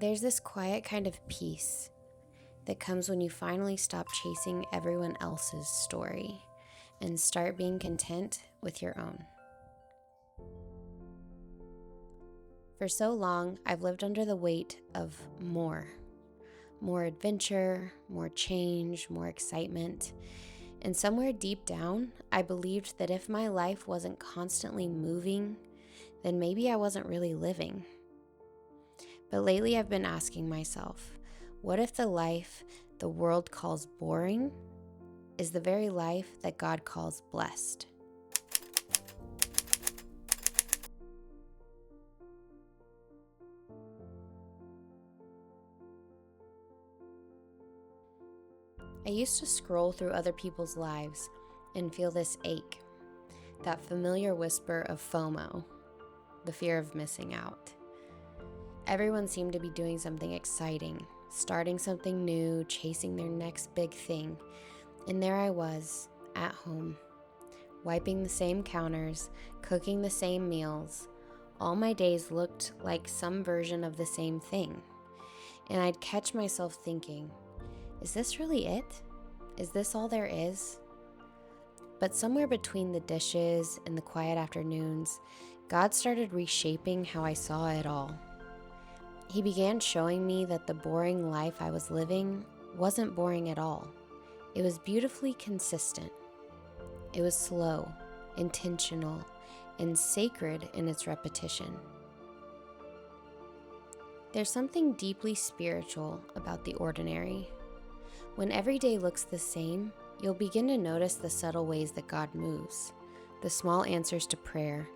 There's this quiet kind of peace that comes when you finally stop chasing everyone else's story and start being content with your own. For so long, I've lived under the weight of more adventure, more change, more excitement. And somewhere deep down, I believed that if my life wasn't constantly moving, then maybe I wasn't really living. But lately I've been asking myself, what if the life the world calls boring is the very life that God calls blessed? I used to scroll through other people's lives and feel this ache, that familiar whisper of FOMO, the fear of missing out. Everyone seemed to be doing something exciting, starting something new, chasing their next big thing. And there I was, at home, wiping the same counters, cooking the same meals. All my days looked like some version of the same thing. And I'd catch myself thinking, is this really it? Is this all there is? But somewhere between the dishes and the quiet afternoons, God started reshaping how I saw it all. He began showing me that the boring life I was living wasn't boring at all. It was beautifully consistent. It was slow, intentional, and sacred in its repetition. There's something deeply spiritual about the ordinary. When every day looks the same, you'll begin to notice the subtle ways that God moves, the small answers to prayer,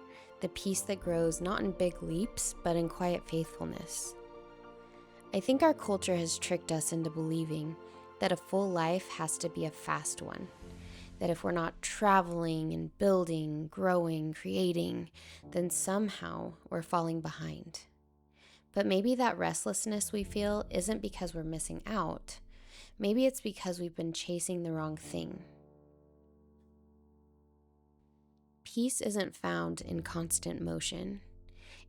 the peace that grows not in big leaps, but in quiet faithfulness. I think our culture has tricked us into believing that a full life has to be a fast one, that if we're not traveling and building, growing, creating, then somehow we're falling behind. But maybe that restlessness we feel isn't because we're missing out. Maybe it's because we've been chasing the wrong thing. Peace isn't found in constant motion.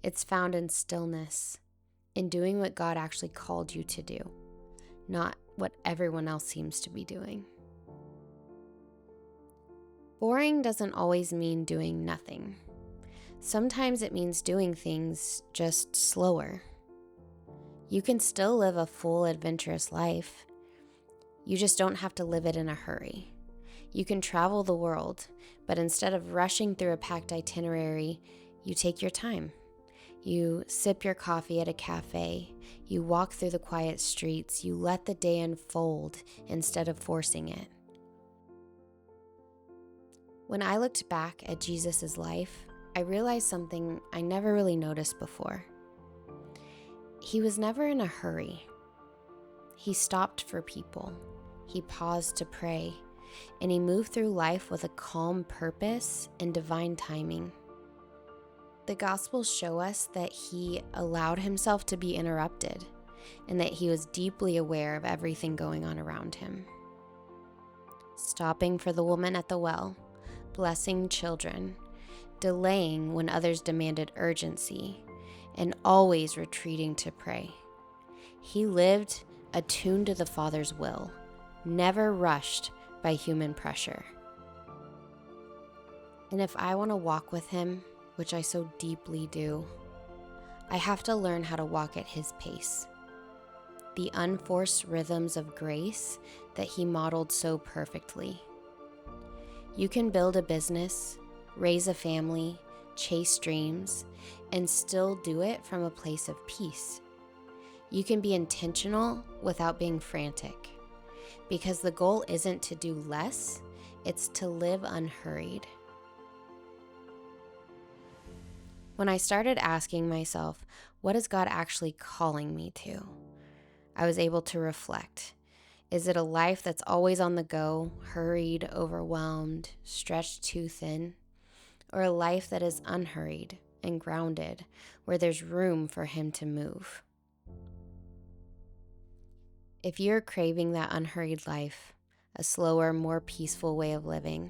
It's found in stillness, in doing what God actually called you to do, not what everyone else seems to be doing. Boring doesn't always mean doing nothing. Sometimes it means doing things just slower. You can still live a full, adventurous life. You just don't have to live it in a hurry. You can travel the world, but instead of rushing through a packed itinerary, you take your time. You sip your coffee at a cafe. You walk through the quiet streets. You let the day unfold instead of forcing it. When I looked back at Jesus' life, I realized something I never really noticed before. He was never in a hurry. He stopped for people. He paused to pray, and he moved through life with a calm purpose and divine timing. The Gospels show us that he allowed himself to be interrupted and that he was deeply aware of everything going on around him. Stopping for the woman at the well, blessing children, delaying when others demanded urgency, and always retreating to pray. He lived attuned to the Father's will, never rushed by human pressure. And if I want to walk with him, which I so deeply do, I have to learn how to walk at his pace. The unforced rhythms of grace that he modeled so perfectly. You can build a business, raise a family, chase dreams, and still do it from a place of peace. You can be intentional without being frantic, because the goal isn't to do less, it's to live unhurried. When I started asking myself, what is God actually calling me to? I was able to reflect. Is it a life that's always on the go, hurried, overwhelmed, stretched too thin? Or a life that is unhurried and grounded, where there's room for him to move? If you're craving that unhurried life, a slower, more peaceful way of living,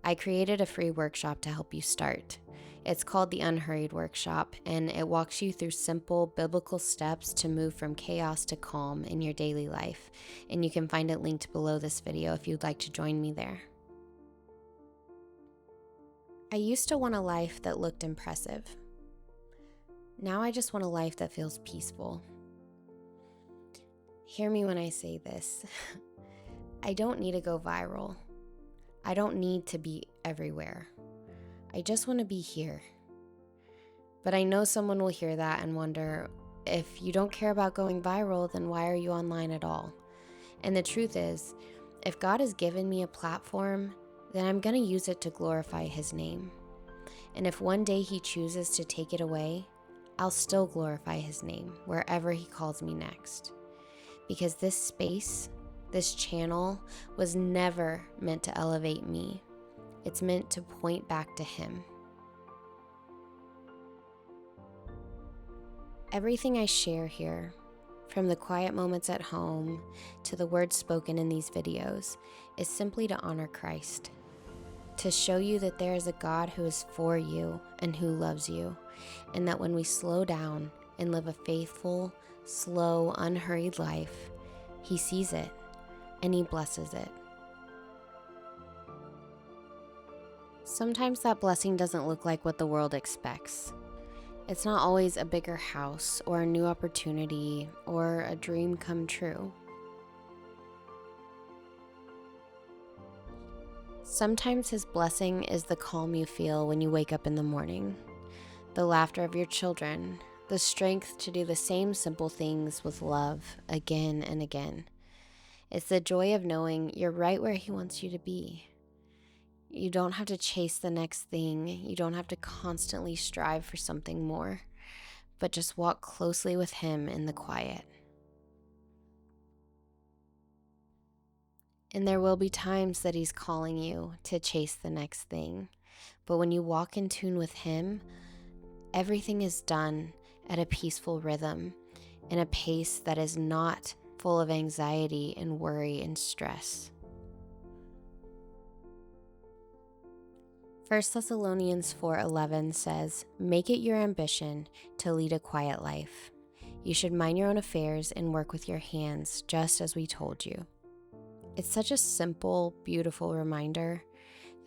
I created a free workshop to help you start. It's called the Unhurried Workshop, and it walks you through simple biblical steps to move from chaos to calm in your daily life. And you can find it linked below this video if you'd like to join me there. I used to want a life that looked impressive. Now I just want a life that feels peaceful. Hear me when I say this. I don't need to go viral. I don't need to be everywhere. I just want to be here. But I know someone will hear that and wonder, if you don't care about going viral, then why are you online at all? And the truth is, if God has given me a platform, then I'm going to use it to glorify His name. And if one day He chooses to take it away, I'll still glorify His name wherever He calls me next. Because this space, this channel, was never meant to elevate me. It's meant to point back to Him. Everything I share here, from the quiet moments at home to the words spoken in these videos, is simply to honor Christ, to show you that there is a God who is for you and who loves you, and that when we slow down and live a faithful, slow, unhurried life, He sees it and He blesses it. Sometimes that blessing doesn't look like what the world expects. It's not always a bigger house or a new opportunity or a dream come true. Sometimes His blessing is the calm you feel when you wake up in the morning, the laughter of your children, the strength to do the same simple things with love again and again. It's the joy of knowing you're right where He wants you to be. You don't have to chase the next thing. You don't have to constantly strive for something more, but just walk closely with Him in the quiet. And there will be times that He's calling you to chase the next thing. But when you walk in tune with Him, everything is done at a peaceful rhythm, in a pace that is not full of anxiety and worry and stress. 1 Thessalonians 4:11 says, "Make it your ambition to lead a quiet life. You should mind your own affairs and work with your hands, just as we told you." It's such a simple, beautiful reminder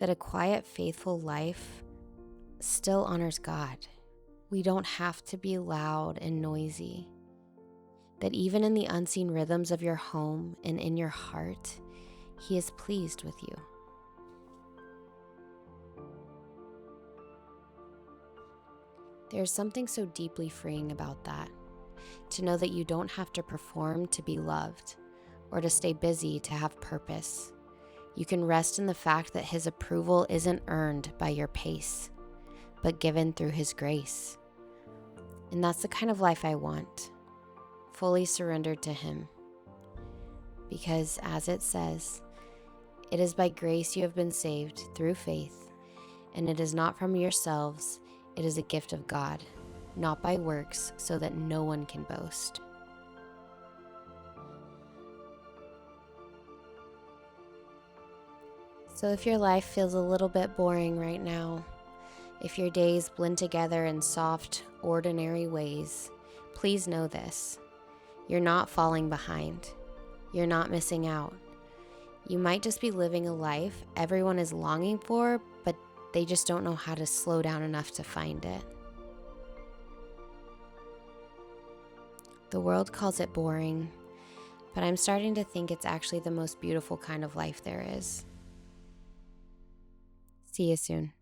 that a quiet, faithful life still honors God. We don't have to be loud and noisy. That even in the unseen rhythms of your home and in your heart, He is pleased with you. There's something so deeply freeing about that, to know that you don't have to perform to be loved, or to stay busy to have purpose. You can rest in the fact that His approval isn't earned by your pace, but given through His grace. And that's the kind of life I want, fully surrendered to Him. Because as it says, it is by grace you have been saved through faith, and it is not from yourselves, it is a gift of God, not by works, so that no one can boast. So if your life feels a little bit boring right now, if your days blend together in soft, ordinary ways, please know this. You're not falling behind. You're not missing out. You might just be living a life everyone is longing for, but they just don't know how to slow down enough to find it. The world calls it boring, but I'm starting to think it's actually the most beautiful kind of life there is. See you soon.